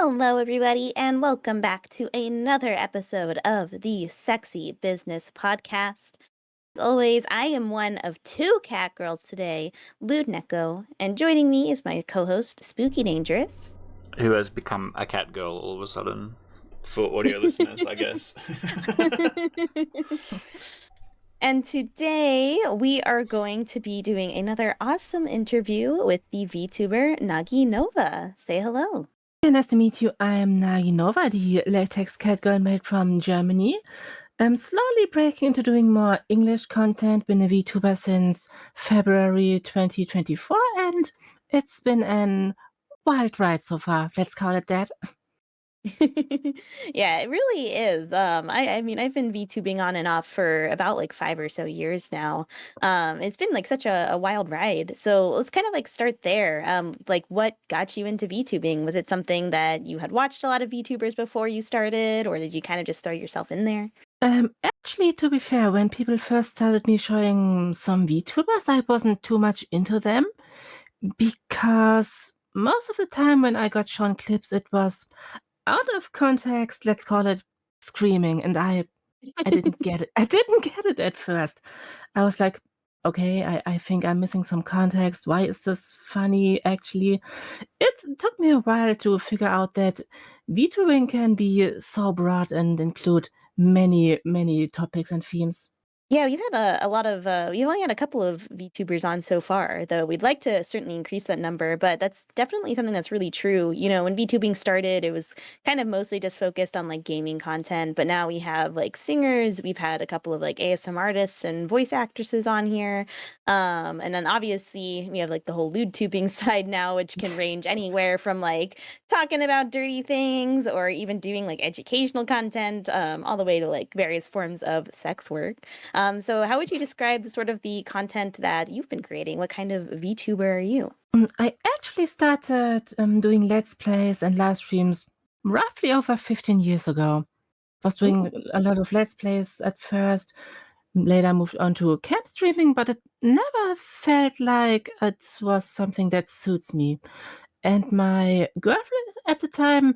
Hello, everybody, and welcome back to another episode of the Sexy Business Podcast. As always, I am one of two cat girls today, Lewd Neko, and joining me is my co-host, Spooky Dangerous. Who has become a cat girl all of a sudden, for audio listeners, I guess. And today we are going to be doing another awesome interview with the VTuber Nagi Nova. Say hello. Yeah, nice to meet you. I'm Nagi Nova, the latex Catgirl Maid from Germany. I'm slowly breaking into doing more English content. Been a VTuber since February 2024, and it's been an wild ride so far. Let's call it that. Yeah, it really is. I mean, I've been VTubing on and off for about like 5 or so years now. It's been like such a wild ride. So let's kind of like start there. Like what got you into VTubing? Was it something that you had watched a lot of VTubers before you started, or did you kind of just throw yourself in there? Actually, to be fair, when people first started me showing some VTubers, I wasn't too much into them because most of the time when I got shown clips, it was out of context, let's call it screaming, and I didn't get it. I didn't get it at first. I was like, okay, I think I'm missing some context. Why is this funny, actually? It took me a while to figure out that VTubing can be so broad and include many, many topics and themes. Yeah, we've had a lot of we've only had a couple of VTubers on so far, though we'd like to certainly increase that number, but that's definitely something that's really true. You know, when VTubing started, it was kind of mostly just focused on like gaming content, but now we have like singers, we've had a couple of like ASM artists and voice actresses on here. And then obviously we have like the whole lewd tubing side now, which can range anywhere from like talking about dirty things or even doing like educational content, all the way to like various forms of sex work. So how would you describe the content that you've been creating? What kind of VTuber are you? I actually started doing Let's Plays and live streams roughly over 15 years ago. Was doing a lot of Let's Plays at first, later moved on to camp streaming, but it never felt like it was something that suits me. And my girlfriend at the time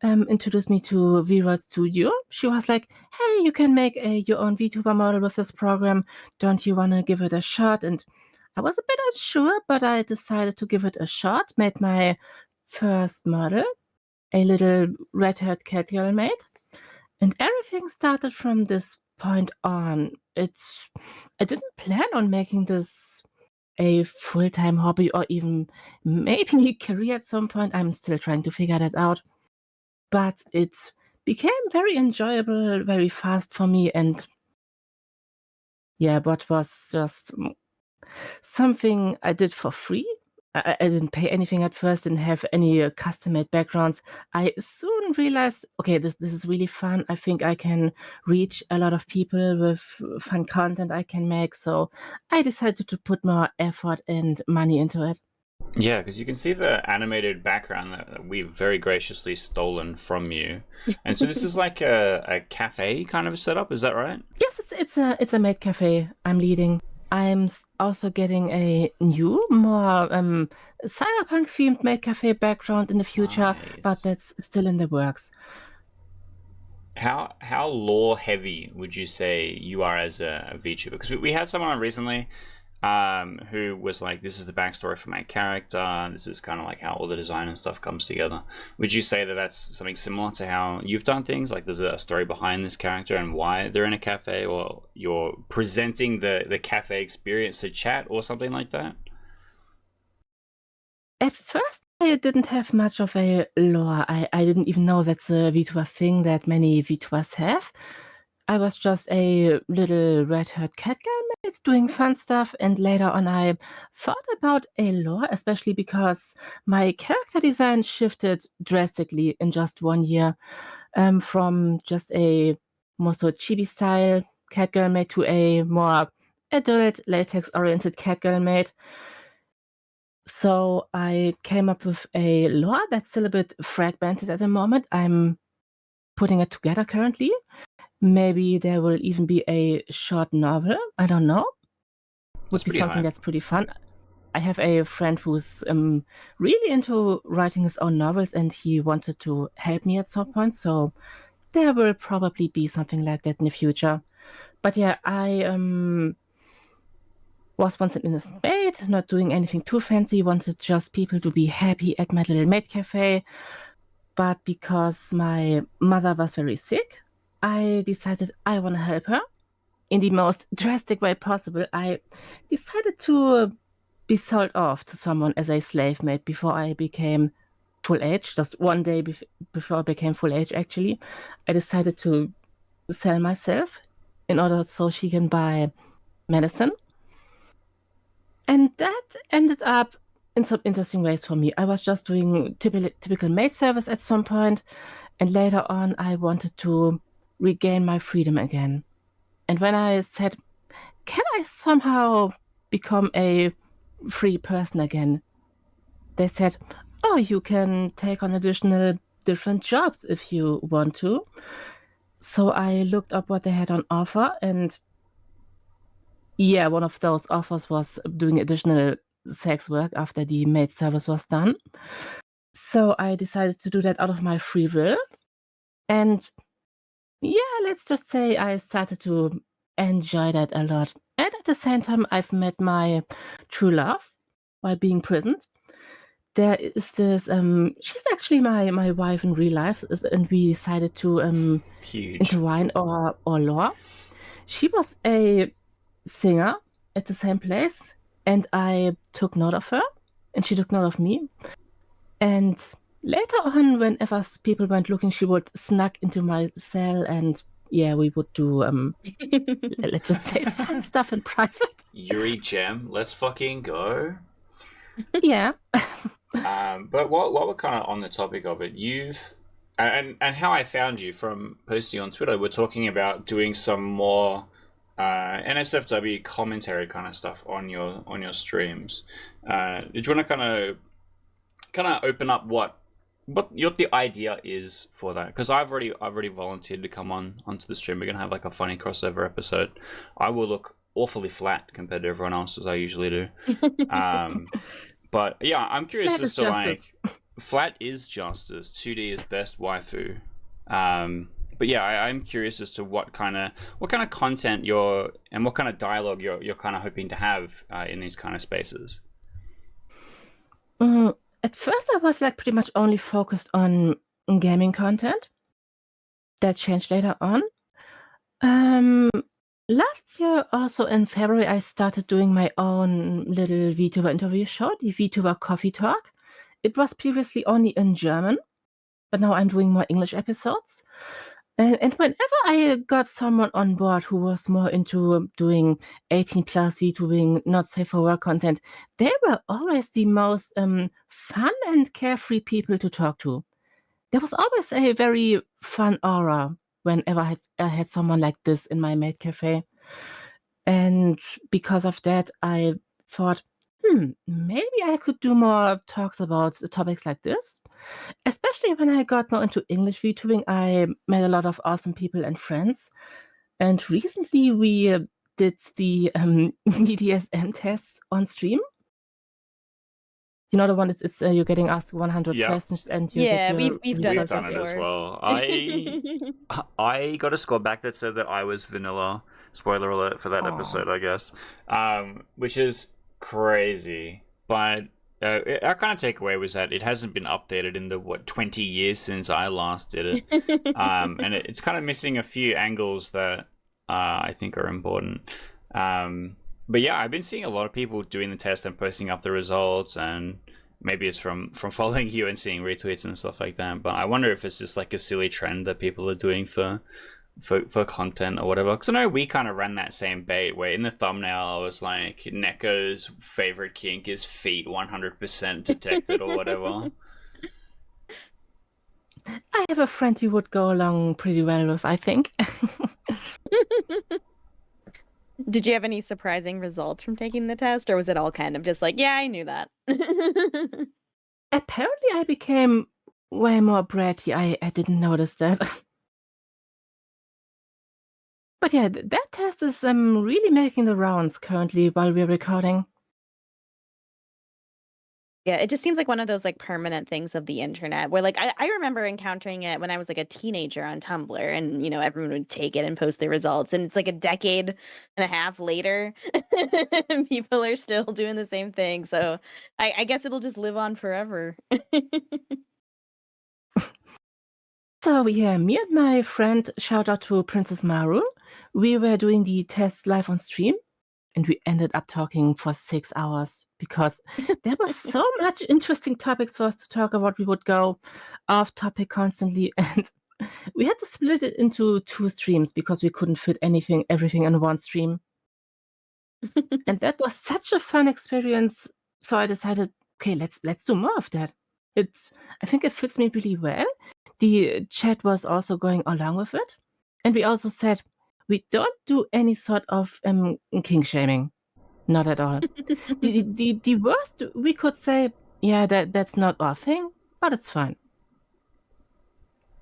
introduced me to V-Rod Studio. She was like, hey, you can make your own VTuber model with this program. Don't you want to give it a shot? And I was a bit unsure, but I decided to give it a shot, made my first model, a little red-haired Catgirl Maid. And everything started from this point on. I didn't plan on making this a full-time hobby or even maybe career at some point. I'm still trying to figure that out. But it became very enjoyable very fast for me, and yeah, what was just something I did for free. I didn't pay anything at first, didn't have any custom-made backgrounds. I soon realized, okay, this is really fun. I think I can reach a lot of people with fun content I can make. So I decided to put more effort and money into it. Yeah, because you can see the animated background that we've very graciously stolen from you. And so this is like a cafe kind of setup, is that right? Yes, it's a maid cafe I'm leading. I'm also getting a new, more cyberpunk-themed maid cafe background in the future, Nice. but that's still in the works. How lore heavy would you say you are as a VTuber? Because we had someone on recently who was like, this is the backstory for my character, this is kind of like how all the design and stuff comes together. Would you say that that's something similar to how you've done things? Like there's a story behind this character and why they're in a cafe, or you're presenting the cafe experience to chat or something like that? At first, I didn't have much of a lore. I didn't even know that's a VTuber thing that many VTubers have. I was just a little red-haired Catgirl Maid doing fun stuff, and later on I thought about a lore, especially because my character design shifted drastically in just 1 year, from just a more so chibi-style Catgirl Maid to a more adult, latex-oriented Catgirl Maid. So I came up with a lore that's still a bit fragmented at the moment. I'm putting it together currently. Maybe there will even be a short novel. I don't know. Would be something that's pretty fun. I have a friend who's really into writing his own novels, and he wanted to help me at some point. So there will probably be something like that in the future. But yeah, I was once an innocent maid, not doing anything too fancy, wanted just people to be happy at my little maid cafe. But because my mother was very sick, I decided I want to help her in the most drastic way possible. I decided to be sold off to someone as a slave maid before I became full age. Just one day before I became full age, actually, I decided to sell myself in order so she can buy medicine. And that ended up in some interesting ways for me. I was just doing typical maid service at some point, and later on I wanted to regain my freedom again. And when I said, can I somehow become a free person again? They said, oh, you can take on additional different jobs if you want to. So I looked up what they had on offer, and yeah, one of those offers was doing additional sex work after the maid service was done. So I decided to do that out of my free will. And yeah, let's just say I started to enjoy that a lot. And at the same time, I've met my true love while being prisoned. There is this, she's actually my wife in real life, and we decided to Huge. intertwine our lore. She was a singer at the same place, and I took note of her, and she took note of me. And later on, whenever people went looking, she would snuck into my cell, and yeah, we would do let's just say fun stuff in private. Yuri Gem, let's fucking go. Yeah. But while we're kind of on the topic of it, and how I found you from posting on Twitter, we're talking about doing some more NSFW commentary kind of stuff on your streams. Did you want to kind of open up what the idea is for that? Because I've already volunteered to come onto the stream. We're gonna have like a funny crossover episode. I will look awfully flat compared to everyone else, as I usually do. But yeah, I'm curious Flat as is to justice. flat is justice. 2D is best waifu. But yeah, I'm curious as to what kind of content and what kind of dialogue you're kind of hoping to have in these kind of spaces. At first, I was like pretty much only focused on gaming content. That changed later on. Last year, also in February, I started doing my own little VTuber interview show, the VTuber Coffee Talk. It was previously only in German, but now I'm doing more English episodes. And whenever I got someone on board who was more into doing 18 plus VTubing, not safe for work content, they were always the most fun and carefree people to talk to. There was always a very fun aura whenever I had someone like this in my maid cafe. And because of that, I thought, maybe I could do more talks about topics like this. Especially when I got more into English VTubing, I met a lot of awesome people and friends. And recently we did the BDSM tests on stream. You know the one it's you're getting asked 100 Yeah. questions and you Yeah, get your we've done We've this done it as before. well. I got a score back that said that I was vanilla. Spoiler alert for that Aw. episode, I guess. Which is crazy. But our kind of takeaway was that it hasn't been updated in the 20 years since I last did it. And it's kind of missing a few angles that I think are important. But yeah, I've been seeing a lot of people doing the test and posting up the results, and maybe it's from following you and seeing retweets and stuff like that. But I wonder if it's just like a silly trend that people are doing for content or whatever. Because I know we kind of ran that same bait where in the thumbnail I was like, Neko's favorite kink is feet 100% detected or whatever. I have a friend you would go along pretty well with, I think. Did you have any surprising results from taking the test, or was it all kind of just like, yeah, I knew that? Apparently I became way more bratty. I didn't notice that. But yeah, that test is really making the rounds currently while we're recording. Yeah, it just seems like one of those, like, permanent things of the internet where, like, I remember encountering it when I was, like, a teenager on Tumblr and, everyone would take it and post their results, and it's, like, a decade and a half later, and people are still doing the same thing, so I guess it'll just live on forever. So yeah, me and my friend, shout out to Princess Maru, we were doing the test live on stream, and we ended up talking for 6 hours because there was so much interesting topics for us to talk about. We would go off topic constantly, and we had to split it into 2 streams because we couldn't fit everything in one stream. And that was such a fun experience. So I decided, okay, let's do more of that. I think it fits me really well. The chat was also going along with it, and we also said we don't do any sort of kink shaming, not at all. the worst we could say, yeah, that's not our thing, but it's fine.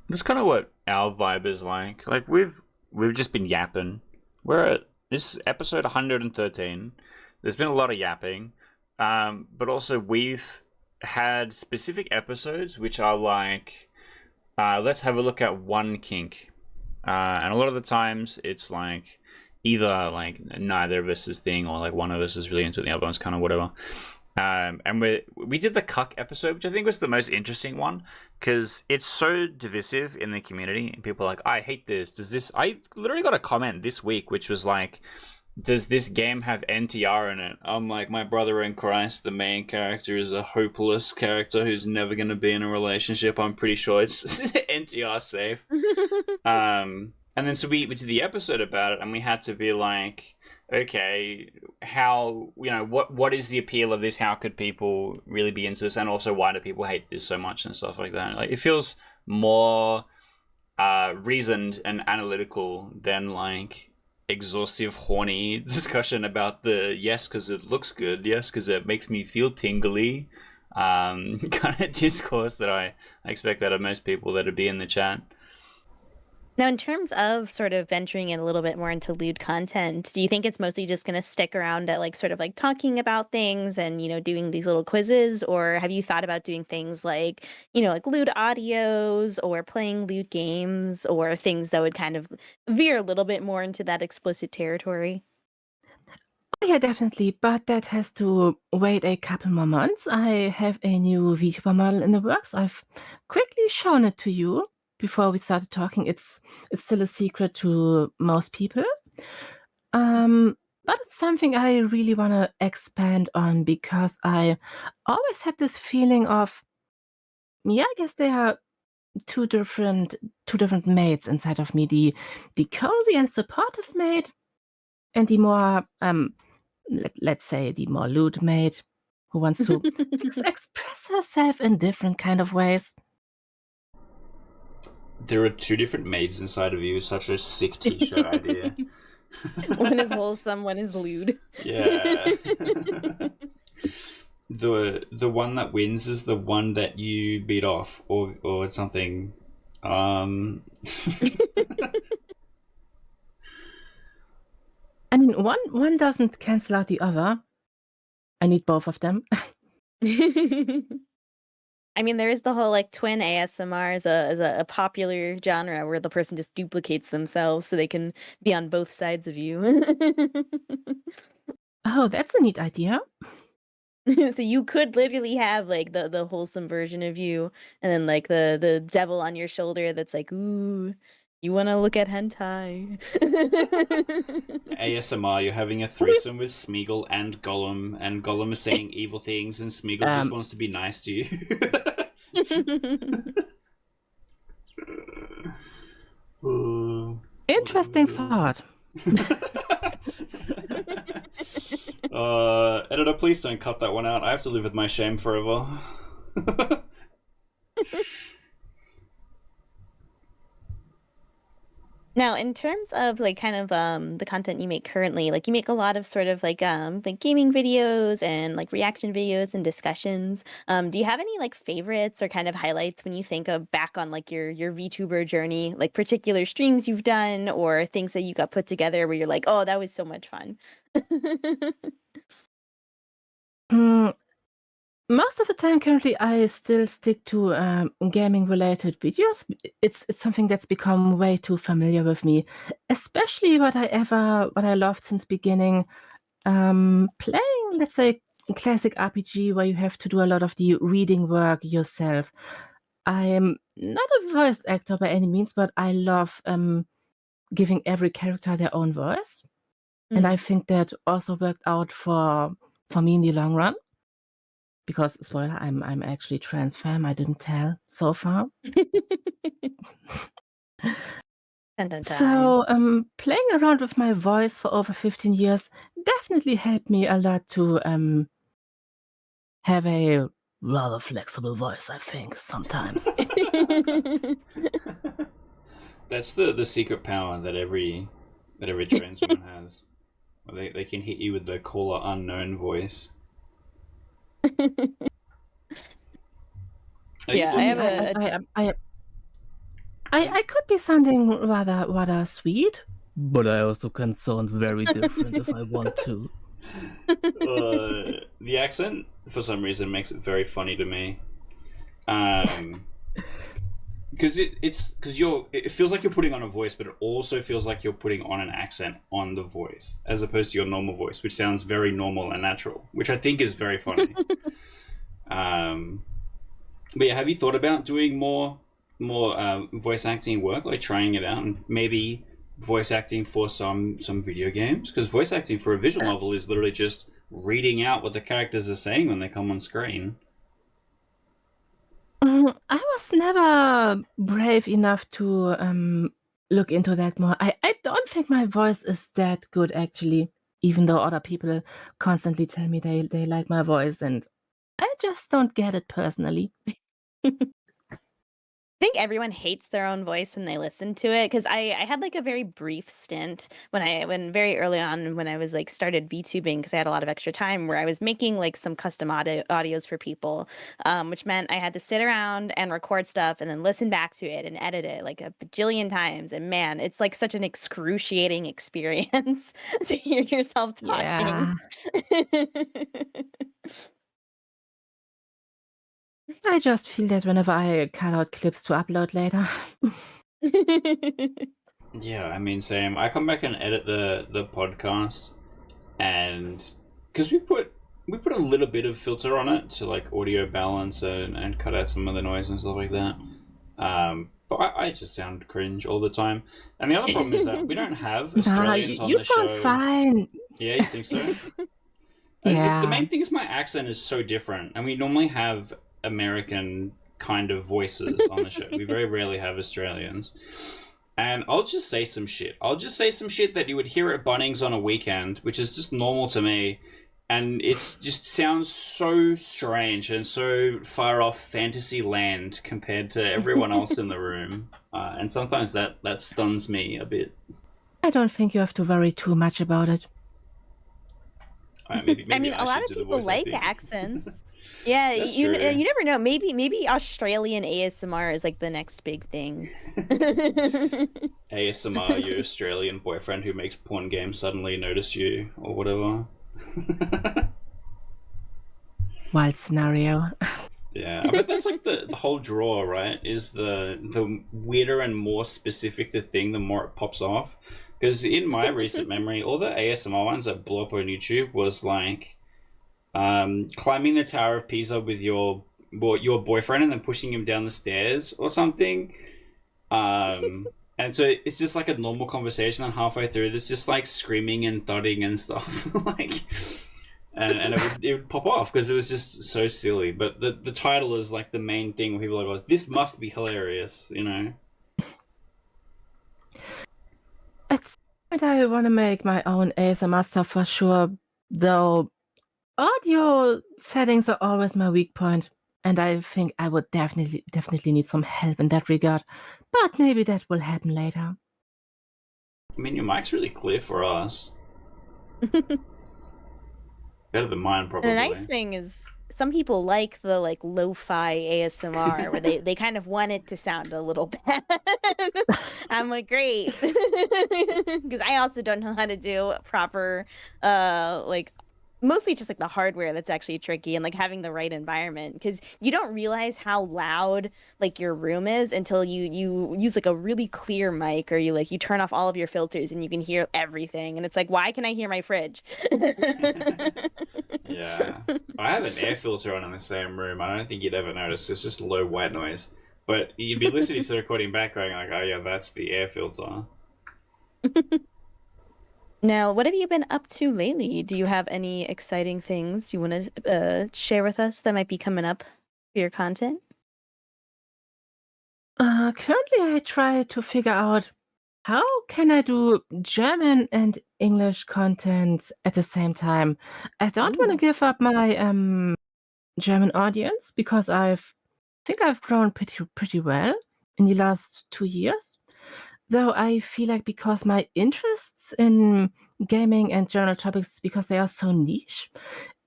That's kind of what our vibe is like. Like we've just been yapping. We're at this is episode 113. There's been a lot of yapping, but also we've had specific episodes which are like, let's have a look at one kink, and a lot of the times it's like either like neither of us is thing or like one of us is really into it, the other one's kind of whatever. And we did the cuck episode, which I think was the most interesting one because it's so divisive in the community, and people are like, I hate this. Does this? I literally got a comment this week which was like, does this game have NTR in it? I'm like, my brother in Christ, the main character is a hopeless character who's never going to be in a relationship. I'm pretty sure it's NTR safe. And then so we did the episode about it, and we had to be like, okay, how, what is the appeal of this? How could people really be into this? And also, why do people hate this so much and stuff like that? Like, it feels more reasoned and analytical than like exhaustive, horny discussion about the yes because it looks good, yes because it makes me feel tingly, kind of discourse that I expect out of most people that would be in the chat. Now, in terms of sort of venturing in a little bit more into lewd content, do you think it's mostly just going to stick around at like sort of like talking about things and, doing these little quizzes? Or have you thought about doing things like, like lewd audios or playing lewd games or things that would kind of veer a little bit more into that explicit territory? Oh, yeah, definitely, but that has to wait a couple more months. I have a new VTuber model in the works. I've quickly shown it to you before we started talking. It's still a secret to most people. But it's something I really want to expand on because I always had this feeling of, yeah, I guess there are two different maids inside of me. The cozy and supportive maid, and the more let's say the more lewd maid who wants to express herself in different kind of ways. There are two different maids inside of you. Such a sick t-shirt idea. One is wholesome, one is lewd. Yeah. The one that wins is the one that you beat off, or something. I mean, one doesn't cancel out the other. I need both of them. I mean, there is the whole like twin ASMR as a popular genre where the person just duplicates themselves so they can be on both sides of you. Oh, that's a neat idea. So you could literally have like the wholesome version of you, and then like the devil on your shoulder that's like, ooh, you want to look at hentai. ASMR, you're having a threesome with Smeagol and Gollum is saying evil things, and Smeagol just wants to be nice to you. Interesting thought. Editor, please don't cut that one out. I have to live with my shame forever. Now, in terms of like kind of the content you make currently, like you make a lot of sort of like gaming videos and like reaction videos and discussions. Do you have any like favorites or kind of highlights when you think of back on like your VTuber journey, like particular streams you've done or things that you got put together where you're like, oh, that was so much fun? Most of the time, currently, I still stick to gaming-related videos. It's something that's become way too familiar with me, especially what I loved since beginning. Playing, let's say, a classic RPG where you have to do a lot of the reading work yourself. I am not a voice actor by any means, but I love giving every character their own voice. And I think that also worked out for me in the long run. Because, spoiler, I'm actually trans femme. I didn't tell so far. Dun, dun, dun. So, playing around with my voice for over 15 years definitely helped me a lot to have a rather flexible voice, I think, sometimes. That's the secret power that every trans woman has. They can hit you with the caller unknown voice. Yeah, I could be sounding rather sweet, but I also can sound very different if I want to. The accent, for some reason, makes it very funny to me. Because it feels like you're putting on a voice, but it also feels like you're putting on an accent on the voice, as opposed to your normal voice, which sounds very normal and natural, which I think is very funny. But yeah, have you thought about doing more voice acting work, like trying it out, and maybe voice acting for some video games? Because voice acting for a visual novel is literally just reading out what the characters are saying when they come on screen. I was never brave enough to look into that more. I don't think my voice is that good, actually, even though other people constantly tell me they like my voice, and I just don't get it personally. I think everyone hates their own voice when they listen to it, because I had like a very brief stint when very early on when I was like started VTubing, because I had a lot of extra time, where I was making like some custom audios for people, which meant I had to sit around and record stuff and then listen back to it and edit it like a bajillion times. And man, it's like such an excruciating experience to hear yourself talking. Yeah. I just feel that whenever I cut out clips to upload later. Yeah, I mean, same. I come back and edit the podcast, and because we put a little bit of filter on it to like audio balance and cut out some of the noise and stuff like that. But I just sound cringe all the time. And the other problem is that we don't have Australians on the show. You sound fine. Yeah, you think so? Yeah. The main thing is my accent is so different, and we normally have American kind of voices on the show. We very rarely have Australians. And I'll just say some shit. I'll just say some shit that you would hear at Bunnings on a weekend, which is just normal to me. And it's just sounds so strange and so far off fantasy land compared to everyone else in the room. And sometimes that stuns me a bit. I don't think you have to worry too much about it. Maybe I mean, a lot of people like accents. Yeah, you never know. Maybe Australian ASMR is like the next big thing. ASMR, your Australian boyfriend who makes porn games suddenly notice you or whatever. Wild scenario. Yeah, but that's like the whole draw, right? Is the weirder and more specific the thing, the more it pops off. Because in my recent memory, all the ASMR ones that blew up on YouTube was like climbing the Tower of Pisa with your boyfriend and then pushing him down the stairs or something. And so it's just like a normal conversation, and halfway through there's just like screaming and thudding and stuff. Like, and it would pop off because it was just so silly. But the title is like the main thing where people are like, this must be hilarious, you know? I want to make my own ASMR stuff for sure, though audio settings are always my weak point, and I think I would definitely need some help in that regard, but maybe that will happen later. I mean, your mic's really clear for us. Better than mine, probably. And the nice thing is, some people like the like lo-fi ASMR where they kind of want it to sound a little bad. I'm like, great, because I also don't know how to do proper like mostly just like the hardware that's actually tricky and like having the right environment because you don't realize how loud like your room is until you use like a really clear mic or you turn off all of your filters and you can hear everything and it's like why can I hear my fridge? Yeah. I have an air filter on in the same room. I don't think you'd ever notice. It's just low white noise. But you'd be listening to the recording back going like, oh yeah, that's the air filter. Now, what have you been up to lately? Do you have any exciting things you want to share with us that might be coming up for your content? Currently, I try to figure out how can I do German and English content at the same time. I don't want to Ooh. give up my German audience because think I've grown pretty well in the last 2 years. Though I feel like because my interests in gaming and general topics, because they are so niche,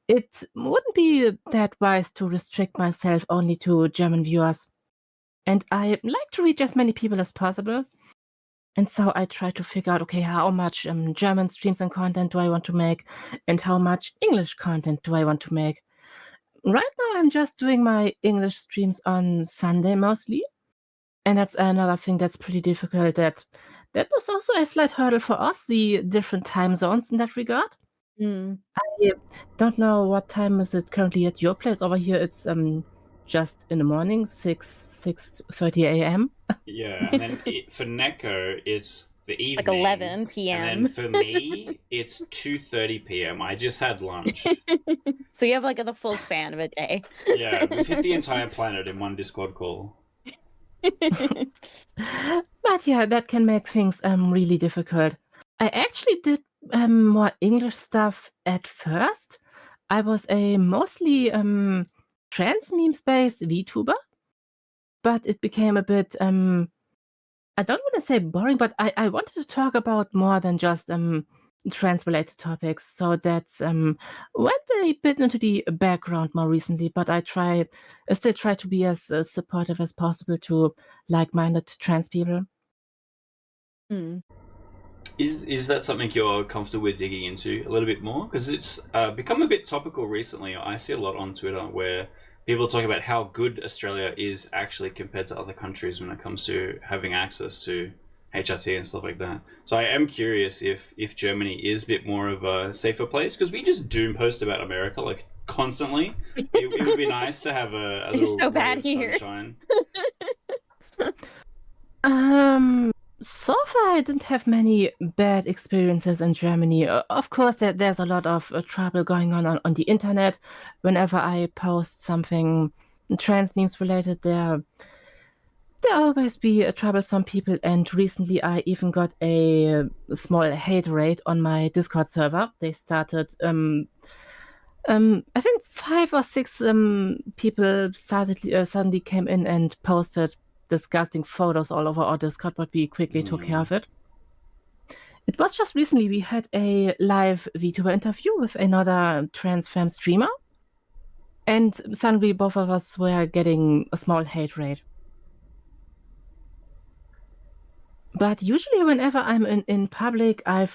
it wouldn't be that wise to restrict myself only to German viewers. And I like to reach as many people as possible. And so I try to figure out, okay, how much German streams and content do I want to make, and how much English content do I want to make. Right now, I'm just doing my English streams on Sunday mostly. And that's another thing that's pretty difficult. That was also a slight hurdle for us, the different time zones in that regard. Mm. I don't know what time is it currently at your place. Over here, it's just in the morning, 6:30 a.m. Yeah, and then for Neko, it's the evening. Like 11 p.m. And then for me, it's 2:30 p.m. I just had lunch. So you have like the full span of a day. Yeah, we've hit the entire planet in one Discord call. But yeah, that can make things really difficult. I actually did more English stuff at first. I was a mostly trans memes-based VTuber, but it became a bit I don't want to say boring, but I wanted to talk about more than just trans-related topics, so that went a bit into the background more recently. But I still try to be as supportive as possible to like-minded trans people. Hmm. Is that something you're comfortable with digging into a little bit more? Because it's become a bit topical recently. I see a lot on Twitter where people talk about how good Australia is actually compared to other countries when it comes to having access to HRT and stuff like that. So I am curious if Germany is a bit more of a safer place, because we just doom post about America like constantly. It would be nice to have a It's little so ray bad of here. sunshine. So far, I didn't have many bad experiences in Germany. Of course, there's a lot of trouble going on the internet. Whenever I post something trans memes related, there always be troublesome people. And recently, I even got a small hate raid on my Discord server. They started. I think 5 or 6 people suddenly came in and posted disgusting photos all over our Discord, but we quickly took care of it. It was just recently we had a live VTuber interview with another trans femme streamer, and suddenly both of us were getting a small hate raid. But usually whenever I'm in public, I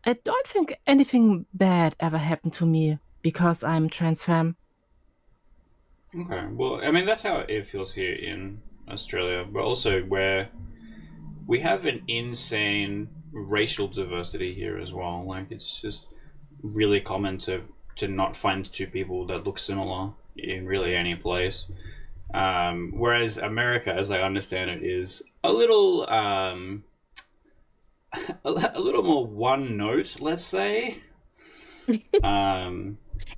don't think anything bad ever happened to me because I'm trans femme. Okay, well, I mean, that's how it feels here in Australia, but also where we have an insane racial diversity here as well. Like, it's just really common to not find two people that look similar in really any place. Whereas America, as I understand it, is a little a little more one note, let's say.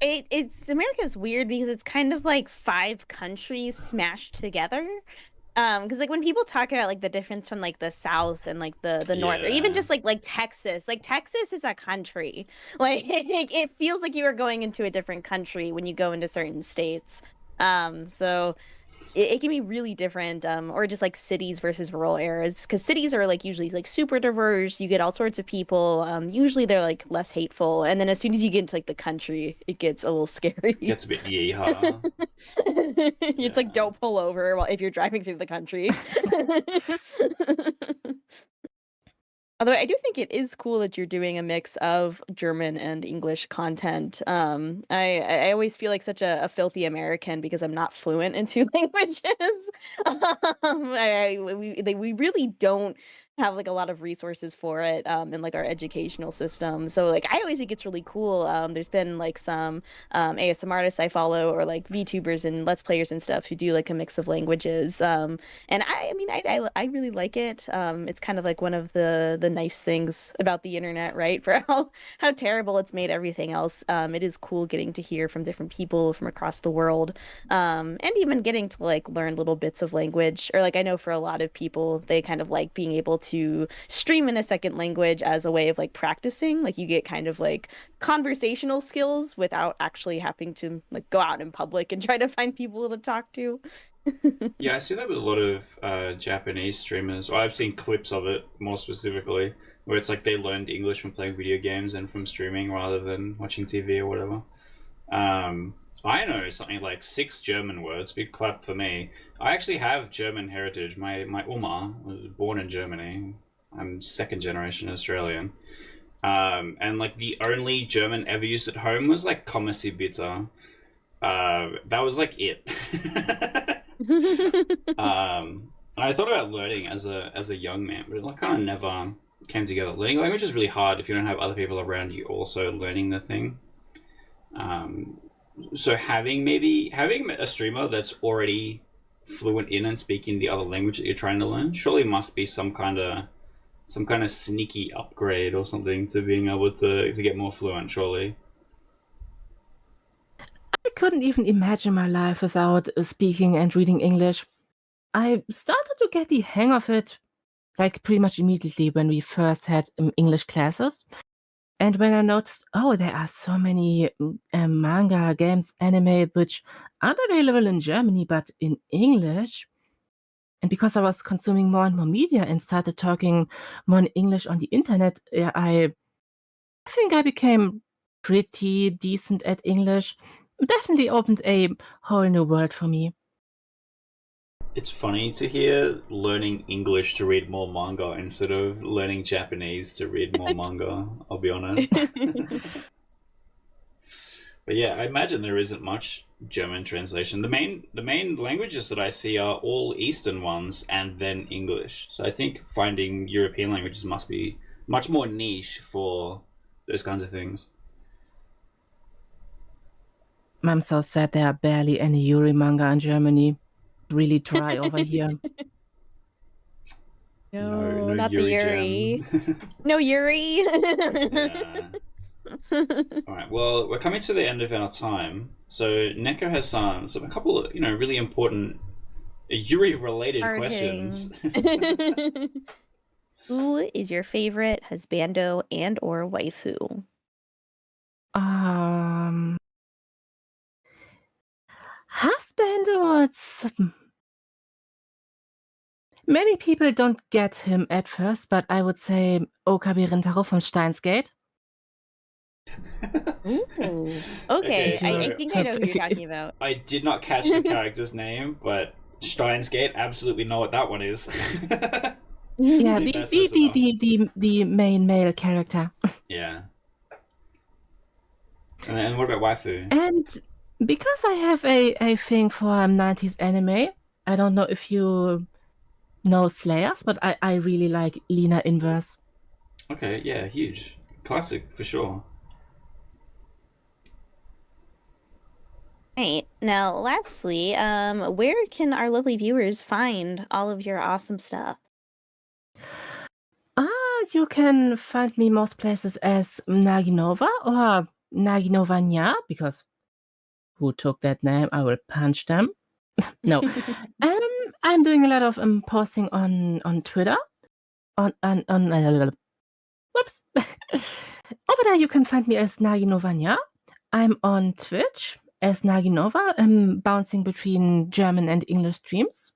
It's America's weird because it's kind of like 5 countries smashed together. Because like when people talk about like the difference from like the South and like the North, or even Yeah. just like Texas is a country. Like it feels like you are going into a different country when you go into certain states. So it can be really different, or just like cities versus rural areas, because cities are like usually like super diverse. You get all sorts of people. Usually they're like less hateful, and then as soon as you get into like the country, it gets a little scary. It gets a bit yeehaw. It's like don't pull over if you're driving through the country. Although I do think it is cool that you're doing a mix of German and English content. I always feel like such a filthy American because I'm not fluent in two languages. We really don't have like a lot of resources for it in like our educational system. So like I always think it's really cool. There's been like some ASMR artists I follow or like VTubers and Let's Players and stuff who do like a mix of languages. And I mean, I really like it. It's kind of like one of the nice things about the internet, right? For how terrible it's made everything else. It is cool getting to hear from different people from across the world, and even getting to like learn little bits of language. Or like I know for a lot of people, they kind of like being able to stream in a second language as a way of like practicing. Like you get kind of like conversational skills without actually having to like go out in public and try to find people to talk to. Yeah, I see that with a lot of Japanese streamers. Or I've seen clips of it more specifically, where it's like they learned English from playing video games and from streaming rather than watching TV or whatever. I know something like 6 German words. Big clap for me. I actually have German heritage. My Oma was born in Germany. I'm second generation Australian. And like the only German ever used at home was like "Komme Sie bitte." That was like it. I thought about learning as a young man, but it like kind of never came together. Learning language is really hard if you don't have other people around you also learning the thing. So having a streamer that's already fluent in and speaking the other language that you're trying to learn surely must be some kind of sneaky upgrade or something to being able to get more fluent. Surely. I couldn't even imagine my life without speaking and reading English. I started to get the hang of it like pretty much immediately when we first had English classes. And when I noticed, oh, there are so many manga, games, anime, which aren't available in Germany, but in English. And because I was consuming more and more media and started talking more in English on the internet, I think I became pretty decent at English. Definitely opened a whole new world for me. It's funny to hear learning English to read more manga instead of learning Japanese to read more manga, I'll be honest. But yeah, I imagine there isn't much German translation. The main languages that I see are all Eastern ones and then English. So I think finding European languages must be much more niche for those kinds of things. I'm so sad there are barely any Yuri manga in Germany. Really dry over here. No Not the Yuri Yuri. Gem. No Yuri. Yeah. All right. Well, we're coming to the end of our time. So Neko has a couple of really important Yuri-related questions. Who is your favorite husbando and or waifu? Husband, many people don't get him at first, but I would say Okabe Rintaro from Steins Gate. Ooh. Okay, so I think I know who you're talking about. I did not catch the character's name, but Steins Gate, absolutely know what that one is. Yeah, the main male character. Yeah. And what about waifu? And because I have a thing for 90s anime, I don't know if you know Slayers, but I really like Lina Inverse. Okay, yeah, huge. Classic, for sure. Right. Now, lastly, where can our lovely viewers find all of your awesome stuff? You can find me most places as Naginova or Naginovanya, because who took that name? I will punch them. No. I'm doing a lot of posting on Twitter. Whoops. Over there you can find me as Naginovanya. I'm on Twitch as Naginova, bouncing between German and English streams.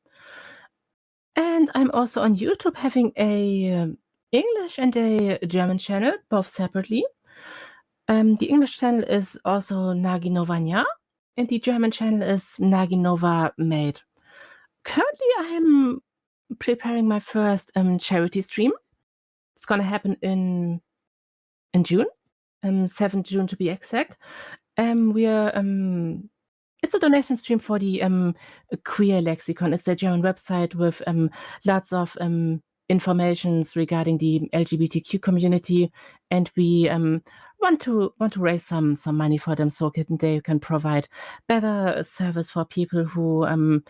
And I'm also on YouTube having a English and a German channel, both separately. The English channel is also Naginovanya, and the German channel is Naginova Maid. Currently, I'm preparing my first charity stream. It's gonna happen in June, 7th June to be exact. It's a donation stream for the Queer Lexicon. It's a German website with lots of informations regarding the LGBTQ community, and we want to raise some money for them so they can provide better service for people who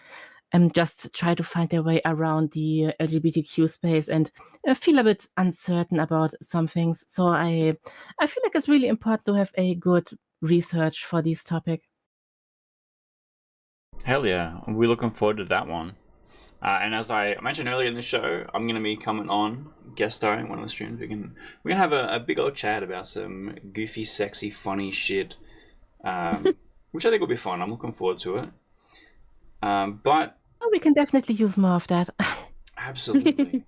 just try to find their way around the LGBTQ space and feel a bit uncertain about some things. So I feel like it's really important to have a good research for this topic. Hell yeah, we're looking forward to that one. And as I mentioned earlier in the show, I'm going to be coming on, guest starring one of the streams. We're gonna have a big old chat about some goofy, sexy, funny shit, which I think will be fun. I'm looking forward to it. But we can definitely use more of that. Absolutely.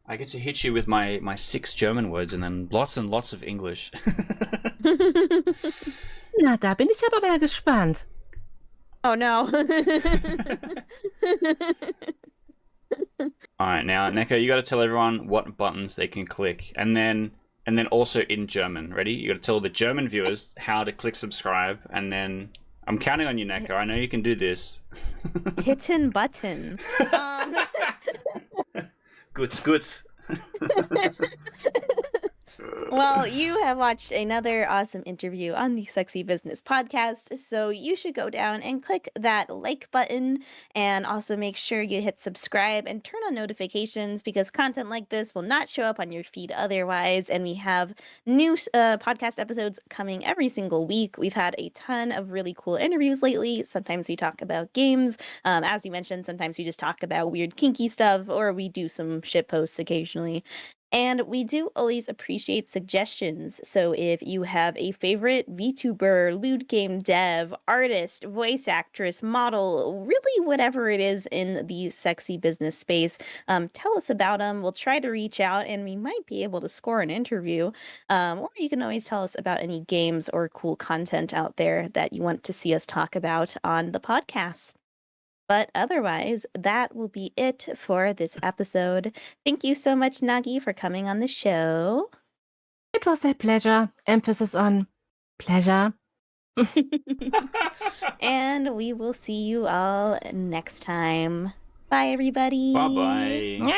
I get to hit you with my 6 German words and then lots and lots of English. Na, da bin ich aber mal gespannt. Oh no. Alright, now Neko, you gotta tell everyone what buttons they can click, and then also in German. Ready? You gotta tell the German viewers how to click subscribe, and then I'm counting on you, Neko. I know you can do this. Hidden button. Good. Well, you have watched another awesome interview on the Sexy Business Podcast, so you should go down and click that like button, and also make sure you hit subscribe and turn on notifications, because content like this will not show up on your feed otherwise, and we have new podcast episodes coming every single week. We've had a ton of really cool interviews lately. Sometimes we talk about games. As you mentioned, sometimes we just talk about weird kinky stuff, or we do some shit posts occasionally. And we do always appreciate suggestions. So if you have a favorite VTuber, lewd game dev, artist, voice actress, model, really whatever it is in the sexy business space, tell us about them. We'll try to reach out and we might be able to score an interview. Or you can always tell us about any games or cool content out there that you want to see us talk about on the podcast. But otherwise, that will be it for this episode. Thank you so much, Nagi, for coming on the show. It was a pleasure. Emphasis on pleasure. And we will see you all next time. Bye, everybody. Bye-bye.